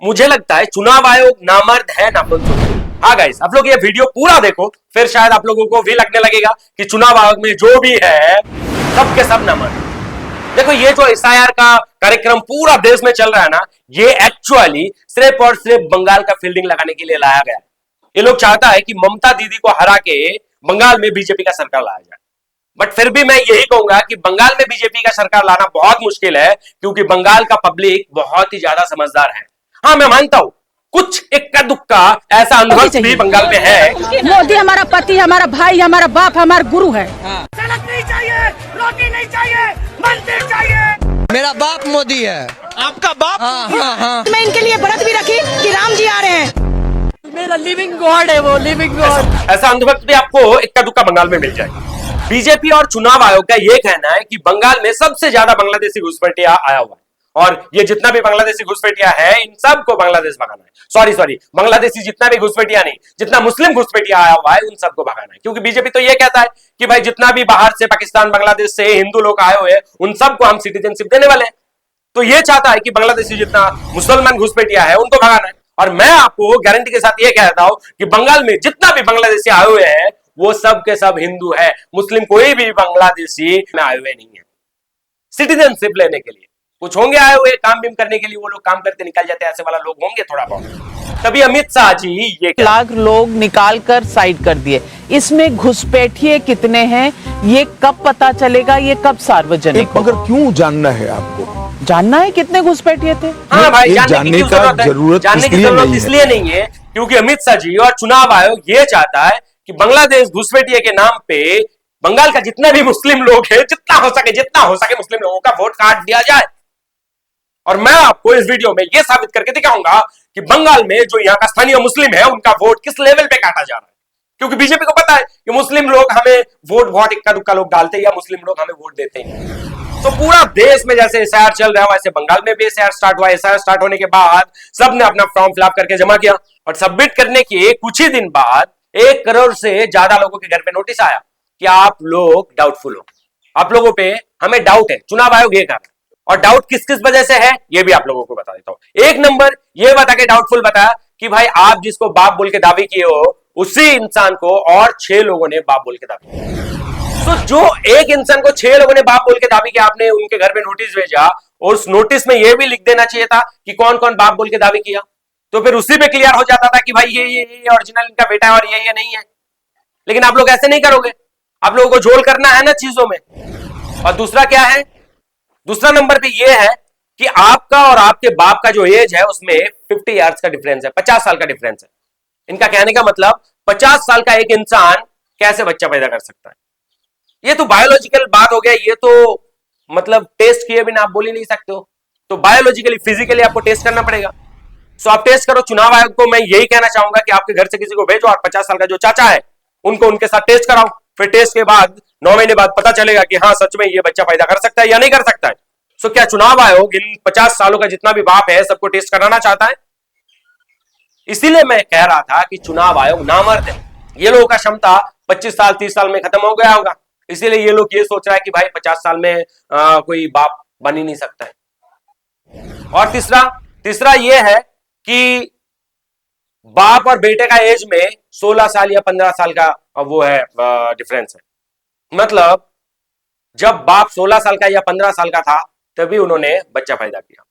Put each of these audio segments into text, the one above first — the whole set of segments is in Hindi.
मुझे लगता है चुनाव आयोग नामर्द है ना मंसूर। हाँ गाइस, आप लोग ये वीडियो पूरा देखो, फिर शायद आप लोगों को भी लगने लगेगा कि चुनाव आयोग में जो भी है सब के सब नामर्द। देखो, ये जो एसआईआर का कार्यक्रम पूरा देश में चल रहा है ना, ये एक्चुअली सिर्फ और सिर्फ बंगाल का फील्डिंग लगाने के लिए लाया गया। ये लोग चाहता है कि ममता दीदी को हरा के बंगाल में बीजेपी का सरकार लाया जाए। बट फिर भी मैं यही कहूंगा कि बंगाल में बीजेपी का सरकार लाना बहुत मुश्किल है, क्योंकि बंगाल का पब्लिक बहुत ही ज्यादा समझदार है। हाँ, मैं मानता हूं कुछ इक्का दुक्का ऐसा अनुभव भी बंगाल में है। मोदी हमारा पति, हमारा भाई, हमारा बाप, हमारा गुरु है। सड़क नहीं चाहिए, रोटी नहीं चाहिए, मंदिर चाहिए। मेरा बाप मोदी है। आपका बाप? हाँ। मैं इनके लिए व्रत भी रखी कि राम जी आ रहे हैं। मेरा लिविंग गॉड है वो, लिविंग गॉड। ऐसा अनुभव भी आपको इक्का दुक्का बंगाल में मिल जाएगा। बीजेपी और चुनाव आयोग का यह कहना है कि बंगाल में सबसे ज्यादा बांग्लादेशी घुसपैठिया आया हुआ है, और ये जितना भी बांग्लादेशी घुसपैठिया है इन सबको बांग्लादेश भगाना है। सॉरी, बांग्लादेशी जितना भी घुसपैठिया नहीं, जितना मुस्लिम घुसपैठिया आया हुआ है उन सबको भगाना है। क्योंकि बीजेपी तो ये कहता है कि भाई जितना भी बाहर से, पाकिस्तान, बांग्लादेश से हिंदू लोग आए हुए हैं उन सबको हम सिटीजनशिप देने वाले हैं। तो ये चाहता है कि बांग्लादेशी जितना मुसलमान घुसपैठिया है उनको भगाना है। और मैं आपको गारंटी के साथ ये कहता हूं कि बंगाल में जितना भी बांग्लादेशी आए हुए हैं वो सब के सब हिंदू है। मुस्लिम कोई भी बांग्लादेशी में आए हुए नहीं है सिटीजनशिप लेने के लिए। कुछ होंगे आए हुए काम बीम करने के लिए, वो लोग काम करते निकल जाते हैं, ऐसे वाला लोग होंगे थोड़ा बहुत। तभी अमित शाह जी ये लाख लोग निकाल कर साइड कर दिए। इसमें घुसपैठिए कितने हैं ये कब पता चलेगा, ये कब सार्वजनिक? मगर क्यों जानना है आपको? जानना है कितने घुसपैठिए थे? हाँ भाई, जानने का जरूरत इसलिए नहीं है क्योंकि अमित शाह जी और चुनाव आयोग ये चाहता है कि बांग्लादेश घुसपैठिए के नाम पे बंगाल का जितना भी मुस्लिम लोग है, जितना हो सके मुस्लिम लोगों का वोट काट दिया जाए। और मैं आपको इस वीडियो में यह साबित करके दिखाऊंगा कि बंगाल में जो यहाँ का स्थानीय मुस्लिम है उनका वोट किस लेवल पे काटा जा रहा है। क्योंकि बीजेपी को पता है कि मुस्लिम लोग हमें वोट बहुत इक्का दुक्का लोग डालते हैं, या मुस्लिम लोग हमें वोट देते हैं। तो पूरा देश में जैसे एसआईआर चल रहा है वैसे बंगाल में भी एसआईआर स्टार्ट हुआ। एसआईआर स्टार्ट होने के बाद सबने अपना फॉर्म फिलअप करके जमा किया, और सबमिट करने के कुछ ही दिन बाद 1 करोड़ से ज्यादा लोगों के घर पे नोटिस आया कि आप लोग डाउटफुल हो, आप लोगों पे हमें डाउट है। चुनाव आयोग ये कर रहा है। और डाउट किस किस वजह से है ये भी आप लोगों को बता देता हूं। 1 नंबर ये बता के डाउटफुल बताया कि भाई आप जिसको बाप बोल के दावी किए हो उसी इंसान को और 6 लोगों ने बाप बोल के दावी किया। तो जो एक इंसान को 6 लोगों ने बाप बोल के दावी किया, आपने उनके घर पे नोटिस भेजा, और उस नोटिस में यह भी लिख देना चाहिए था कि कौन कौन बाप बोल के दावी किया, तो फिर उसी पे क्लियर हो जाता था कि भाई ये ओरिजिनल इनका बेटा है और ये नहीं है। लेकिन आप लोग ऐसे नहीं करोगे, आप लोगों को झोल करना है ना चीजों में। और दूसरा क्या है, दूसरा नंबर पे ये है कि आपका और आपके बाप का जो एज है उसमें 50 इयर्स का डिफरेंस है, 50 साल का डिफरेंस है। इनका कहने का मतलब 50 साल का एक इंसान कैसे बच्चा पैदा कर सकता है। ये तो बायोलॉजिकल बात हो गया, ये तो मतलब टेस्ट किए बिना आप बोल ही नहीं सकते हो। तो बायोलॉजिकली, फिजिकली आपको टेस्ट करना पड़ेगा। सो आप टेस्ट करो। चुनाव आयोग को मैं यही कहना चाहूंगा कि आपके घर से किसी को भेजो और 50 साल का जो चाचा है उनको उनके साथ टेस्ट कराओ। फिर टेस्ट के बाद 9 महीने बाद पता चलेगा कि हाँ सच में ये बच्चा पैदा कर सकता है या नहीं कर सकता है। सो क्या चुनाव आयोग इन 50 सालों का जितना भी बाप है सबको टेस्ट कराना चाहता है? इसीलिए मैं कह रहा था कि चुनाव आयोग नामर्द है। ये लोगों का क्षमता 25 साल 30 साल में खत्म हो गया होगा, इसीलिए ये लोग ये सोच रहा है कि भाई 50 साल में कोई बाप बन ही नहीं सकता है। और तीसरा ये है कि बाप और बेटे का एज में 16 साल या 15 साल का वो है डिफरेंस है। मतलब जब बाप 16 साल का या 15 साल का था तभी उन्होंने बच्चा पैदा किया।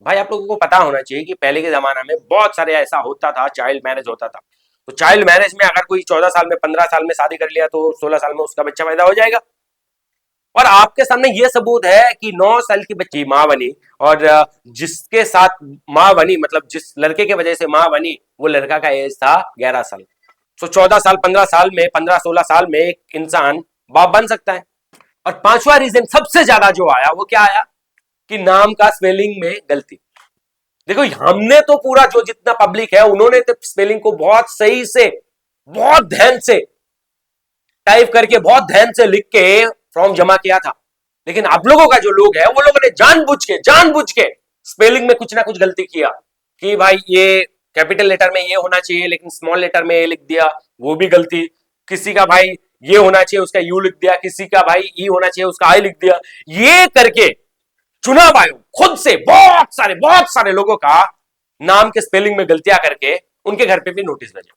भाई आप लोगों को पता होना चाहिए कि पहले के जमाना में बहुत सारे ऐसा होता था, चाइल्ड मैरिज होता था। तो चाइल्ड मैरिज में अगर कोई 14 साल में 15 साल में शादी कर लिया तो 16 साल में उसका बच्चा पैदा हो जाएगा। और आपके सामने यह सबूत है कि 9 साल की बच्ची मां बनी, और जिसके साथ मां बनी, मतलब जिस लड़के के वजह से मां बनी, वो लड़का का एज था 11 साल। तो 14 साल 15 साल में, 15-16 साल में एक इंसान बाप बन सकता है। और 5वां रीजन सबसे ज्यादा जो आया वो क्या आया कि नाम का स्पेलिंग में गलती। देखो, हमने तो पूरा जो जितना पब्लिक है उन्होंने तो स्पेलिंग को बहुत सही से, बहुत ध्यान से टाइप करके, बहुत ध्यान से लिख के फॉर्म जमा किया था। लेकिन आप लोगों का जो लोग है वो लोगों ने जानबूझ के स्पेलिंग में कुछ ना कुछ गलती किया कि भाई ये कैपिटल लेटर में ये होना चाहिए लेकिन स्मॉल लेटर में ये लिख दिया, वो भी गलती। किसी का भाई ये होना चाहिए उसका यू लिख दिया, किसी का भाई ई होना चाहिए उसका आई लिख दिया। ये करके चुनाव आयोग खुद से बहुत सारे लोगों का नाम के स्पेलिंग में गलतियां करके उनके घर पे भी नोटिस भेजे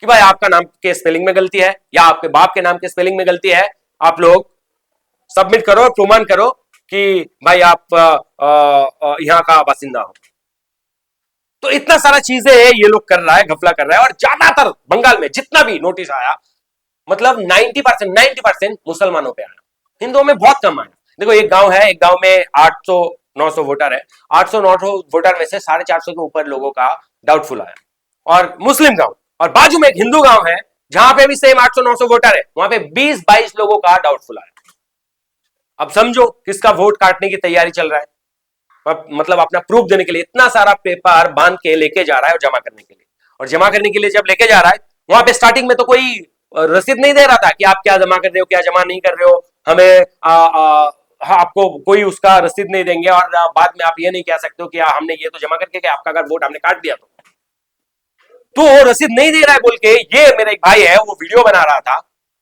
कि भाई आपका नाम के स्पेलिंग में गलती है या आपके बाप के नाम के स्पेलिंग में गलती है, आप लोग सबमिट करो और प्रमाण करो कि भाई आप यहां का बासिंदा हो। तो इतना सारा चीजें ये लोग कर रहा है, घपला कर रहा है। और ज्यादातर बंगाल में जितना भी नोटिस आया, मतलब 90% मुसलमानों पे आया, हिंदुओं में बहुत कम आया। देखो एक गांव है, एक गांव में 800-900 वोटर है, 800-900 वोटर में से 450 के ऊपर लोगों का डाउटफुल आया, और मुस्लिम गांव, और बाजू में एक हिंदू गांव है जहां पे भी सेम 800-900 वोटर है, वहां पे 20-22 लोगों का डाउटफुल आया। अब समझो किसका वोट काटने की तैयारी चल रहा है, मतलब अपना प्रूफ देने के लिए इतना सारा पेपर बांध के लेके जा रहा है और जमा करने के लिए। और जमा करने के लिए जब लेके जा रहा है, वहां पे स्टार्टिंग में तो कोई रसीद नहीं दे रहा था कि आप क्या जमा कर रहे हो, क्या जमा नहीं कर रहे हो, हमें आपको कोई उसका रसीद नहीं देंगे, और बाद में आप ये नहीं कह सकते हो कि हमने ये तो जमा करके कि आपका अगर वोट हमने काट दिया तो रसीद नहीं दे रहा है बोल के ये मेरा एक भाई है वो वीडियो बना रहा था।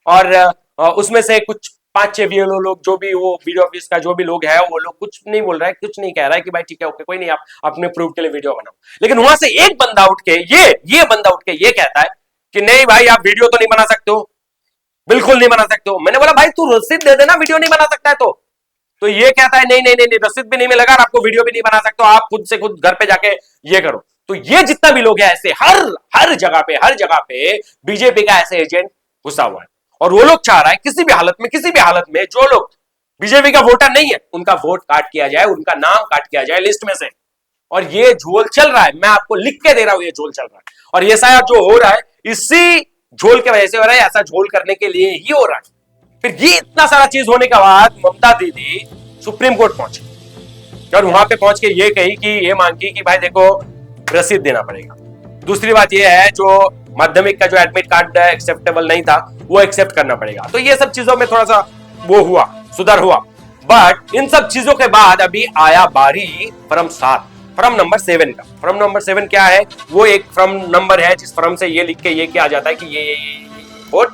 और उसमें से कुछ 5-6 बीएलओ लोग, जो भी वो वीडियो ऑफिस का जो भी लोग है, वो लोग कुछ नहीं बोल रहा है, कुछ नहीं कह रहा है कि भाई ठीक है ओके कोई नहीं, आप अपने प्रूफ के लिए वीडियो बनाओ। लेकिन वहां से एक बंदा उठ के ये बंदा उठ के ये कहता है कि नहीं भाई आप वीडियो तो नहीं बना सकते हो, बिल्कुल नहीं बना सकते हो। मैंने बोला भाई तू रसीद दे देना, वीडियो नहीं बना सकता है तो ये कहता है नहीं नहीं नहीं, नहीं रसीद भी नहीं मिलेगा और आपको वीडियो भी नहीं बना सकते हो, आप खुद से खुद घर पे जाके ये करो। तो ये जितना भी लोग हैं ऐसे हर जगह पे बीजेपी का ऐसे एजेंट घुसा हुआ है, और वो लोग चाह रहा है किसी भी हालत में जो लोग बीजेपी का वोटर नहीं है उनका वोट काट किया जाए, उनका नाम काट किया जाए लिस्ट में से। और ये झोल चल रहा है, मैं आपको लिख के दे रहा हूं, ये झोल चल रहा है। और ये शायद जो हो रहा है इसी झोल के वजह से हो रहा है, ऐसा झोल करने के लिए ही हो रहा है। फिर ये इतना सारा चीज होने के बाद ममता दीदी सुप्रीम कोर्ट पहुंची और वहां पे पहुंच के ये कही कि ये मांगी कि भाई देखो रसीद देना पड़ेगा। दूसरी बात ये है जो माध्यमिक का जो एडमिट कार्ड एक्सेप्टेबल नहीं था वो एक्सेप्ट करना पड़ेगा। तो ये सब चीजों में थोड़ा सा वो हुआ, सुधार हुआ। बट इन सब चीजों के बाद अभी आया बारी फर्म नंबर 7 का। फर्म नंबर 7 क्या है? वो एक फर्म नंबर है जिस फर्म से ये लिख के ये किया जाता है कि ये वोट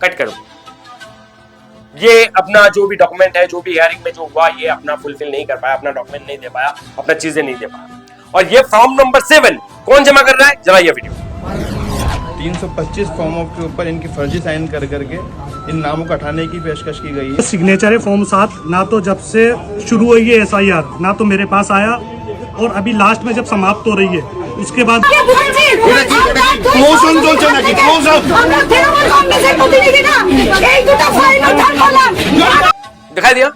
कट करो। ये अपना जो भी डॉक्यूमेंट है, जो भी हियरिंग में जो हुआ, ये अपना फुलफिल नहीं कर पाया, अपना डॉक्यूमेंट नहीं दे पाया, अपना चीजें नहीं दे पाया। और ये फॉर्म नंबर 7 कौन जमा कर रहा है? जरा ये वीडियो 325 फॉर्मों के ऊपर इनकी फर्जी साइन कर करके इन नामों को हटाने की पेशकश की गई है। सिग्नेचर है फॉर्म 7, ना तो जब से शुरू हुई है SIR ना तो मेरे पास आया, और अभी लास्ट में जब समाप्त हो रही है उसके बाद दिखाई दिया।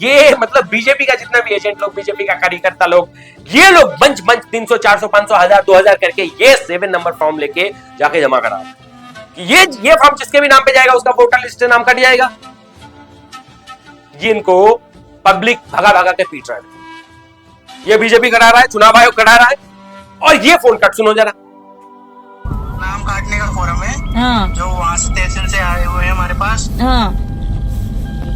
ये मतलब बीजेपी का जितना भी एजेंट लोग, बीजेपी का कार्यकर्ता लोग, ये लोग बंच 300, 400, 500, 1000, 2000 करके ये 7 नंबर फॉर्म लेके जाके जमा करा कि ये फॉर्म जिसके भी नाम पे जाएगा उसका वोटर लिस्ट से नाम कट जाएगा। ये इनको पब्लिक भगा के पीट रहा है। ये बीजेपी करा रहा है, चुनाव आयोग करा रहा है, और ये फोन कट सुनो जरा। नाम काटने का फोरम है। हाँ। जो वहाँ से तहसील से आए हुए हैं हमारे पास। हाँ।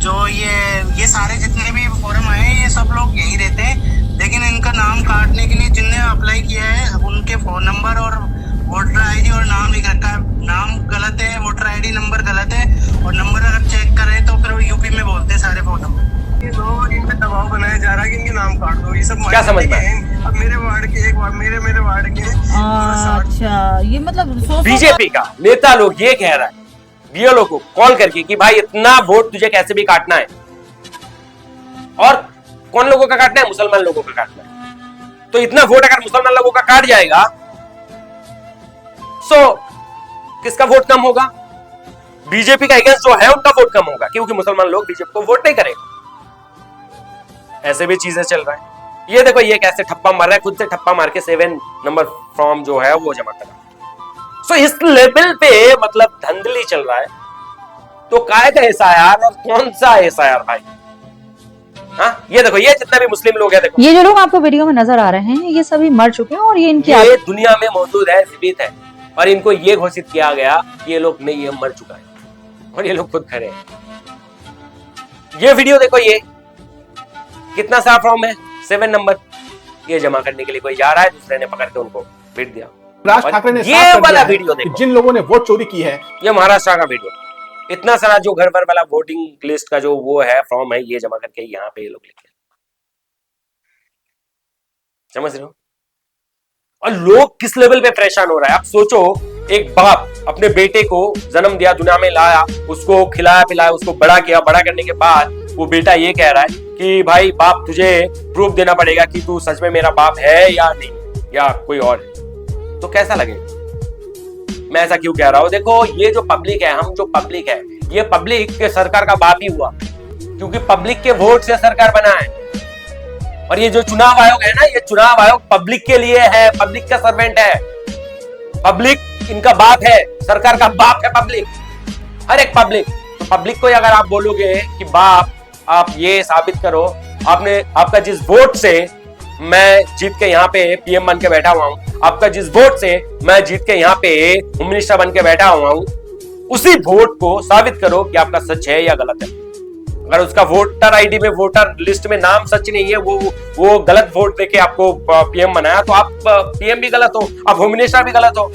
जो ये सारे जितने भी फोरम आए ये सब लोग यही रहते हैं, लेकिन इनका नाम काटने के लिए जिनने अप्लाई किया है उनके फोन नंबर और वोटर आईडी और नाम लिख रखा है। नाम गलत है, वोटर आईडी नंबर गलत है, और नंबर अगर चेक करें तो फिर वो यूपी में बोलते हैं सारे फोरम। ये लोग इन पे दबाव बनाया जा रहा है कि इनके नाम काट दो। ये सब क्या समझता है? अब मेरे वार्ड के मेरे वार्ड के अच्छा, ये मतलब बीजेपी का नेता लोग ये कह रहा है बीएलओ को कॉल करके कि भाई इतना वोट तुझे कैसे भी काटना है, और कौन लोगों का काटना है? मुसलमान लोगों का काटना है। तो इतना वोट अगर मुसलमान लोगों का काट जाएगा सो किसका वोट कम होगा? बीजेपी का अगेंस्ट जो है उनका वोट कम होगा, क्योंकि मुसलमान लोग बीजेपी को वोट नहीं करेंगे। ऐसे भी चीजें चल रहा है। ये देखो ये कैसे ठप्पा मार रहा है, खुद से ठप्पा मार के 7 नंबर फॉर्म जो है वो जमा कर रहा है। सो इस लेवल पे मतलब धंधली चल रहा है। तो काय का SIR और कौन सा SIR भाई? हाँ, ये देखो ये जितना भी मुस्लिम लोग हैं, देखो ये जो लोग आपको वीडियो में नजर आ रहे हैं ये सभी मर चुके हैं, और ये इनकी ये दुनिया में मौजूद है, जीवित है, और इनको ये घोषित किया गया ये लोग नहीं, ये मर चुका है, और ये लोग खुद खड़े हैं। ये वीडियो देखो, ये कितना सारा फॉर्म है 7 नंबर, ये जमा करने के लिए कोई जा रहा है, दूसरे ने पकड़ के उनको पीट दिया। राज ठाकरे ने ये वाला वीडियो देखो, जिन लोगों ने वोट चोरी की है, ये महाराष्ट्र का वीडियो, इतना सारा जो घर भर वाला वोटिंग लिस्ट का जो वो है फॉर्म है, ये जमा करके यहाँ पे ये लोग लिखे, समझ रहे हो? लोग किस लेवल पे परेशान हो रहा है। आप सोचो, एक बाप अपने बेटे को जन्म दिया, दुनिया में लाया, उसको खिलाया पिलाया, उसको बड़ा किया, बड़ा करने के बाद वो बेटा ये कह रहा है कि भाई बाप तुझे प्रूफ देना पड़ेगा कि तू सच में मेरा बाप है या नहीं, या कोई और है। तो कैसा लगेगा? मैं ऐसा क्यों कह रहा हूं? देखो, ये जो पब्लिक है, हम जो पब्लिक है, ये पब्लिक के सरकार का बाप ही हुआ, क्योंकि पब्लिक के वोट से सरकार बना है। और ये जो चुनाव आयोग है ना, ये चुनाव आयोग पब्लिक के लिए है, पब्लिक का सर्वेंट है, पब्लिक इनका बाप है, सरकार का बाप है पब्लिक, हर एक पब्लिक। तो पब्लिक को अगर आप बोलोगे कि बाप, आप ये साबित करो, आपने, आपका जिस वोट से मैं जीत के यहाँ पे पीएम बन के बैठा हुआ हूं, आपका जिस वोट से मैं जीत के यहाँ पे होम मिनिस्टर बन के बैठा हुआ हूं, उसी वोट को साबित करो कि आपका सच है या गलत है। अगर उसका वोटर आईडी में, वोटर लिस्ट में नाम सच नहीं है, वो गलत वोट देके आपको पीएम बनाया, तो आप पीएम भी गलत हो, आप होम मिनिस्टर भी गलत हो।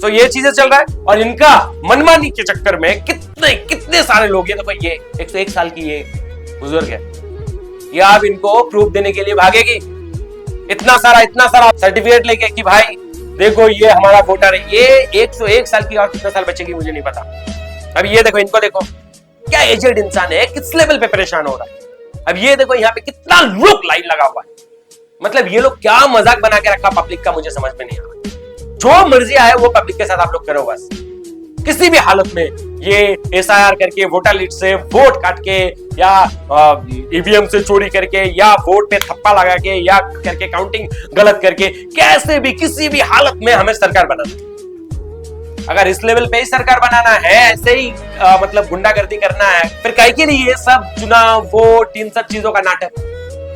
तो ये चीजें चल रहा है, और इनका मनमानी के चक्कर में कितने सारे लोग, ये देखो, ये 101 साल की ये बुजुर्ग है, ये आप इनको प्रूफ देने के लिए भागेगी, इतना सारा सर्टिफिकेट लेके कि भाई देखो ये हमारा वोटर है। ये 101 साल की, और कितना साल बचेगी मुझे नहीं पता। अब ये देखो, इनको देखो, क्या एजेड इंसान है, किस लेवल पे परेशान हो रहा है। अब ये देखो, यहाँ पे कितना लोग लाइन लगा हुआ है, मतलब ये लोग क्या मजाक बना के रखा पब्लिक का, मुझे समझ में नहीं आ रहा। जो मर्जी आए वो पब्लिक के साथ आप लोग करो बस, किसी भी हालत में। ये एसआईआर करके, वोटर लिस्ट से वोट काट के, या ईवीएम से चोरी करके, या वोट पे थप्पा लगा के, या करके काउंटिंग गलत करके, कैसे भी किसी भी हालत में हमें सरकार बनाना। अगर इस लेवल पे ही सरकार बनाना है, ऐसे ही मतलब गुंडागर्दी करना है, फिर काहे के लिए ये सब चुनाव, वोट, इन सब चीजों का नाटक?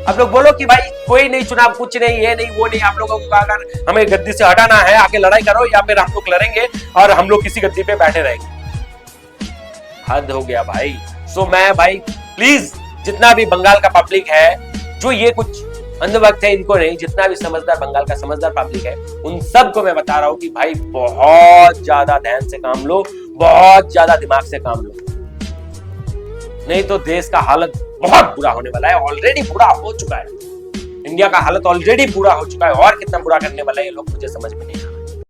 आप लोग बोलो कि भाई कोई नहीं, चुनाव कुछ नहीं, ये नहीं वो नहीं, आप लोगों को अगर हमें गद्दी से हटाना है, आके लड़ाई करो, या फिर हम लोग लड़ेंगे और हम लोग किसी गद्दी पे बैठे रहेंगे। हद हो गया भाई। सो मैं भाई प्लीज, जितना भी बंगाल का पब्लिक है, जो ये कुछ अंधभक्त है, इनको नहीं, जितना भी समझदार बंगाल का समझदार पब्लिक है, उन सबको मैं बता रहा हूं कि भाई बहुत ज्यादा ध्यान से काम लो, बहुत ज्यादा दिमाग से काम लो, नहीं तो देश का हालत बहुत बुरा होने वाला है। ऑलरेडी बुरा हो चुका है, इंडिया का हालत ऑलरेडी बुरा हो चुका है, और कितना बुरा करने वाला है ये लोग मुझे समझ में नहीं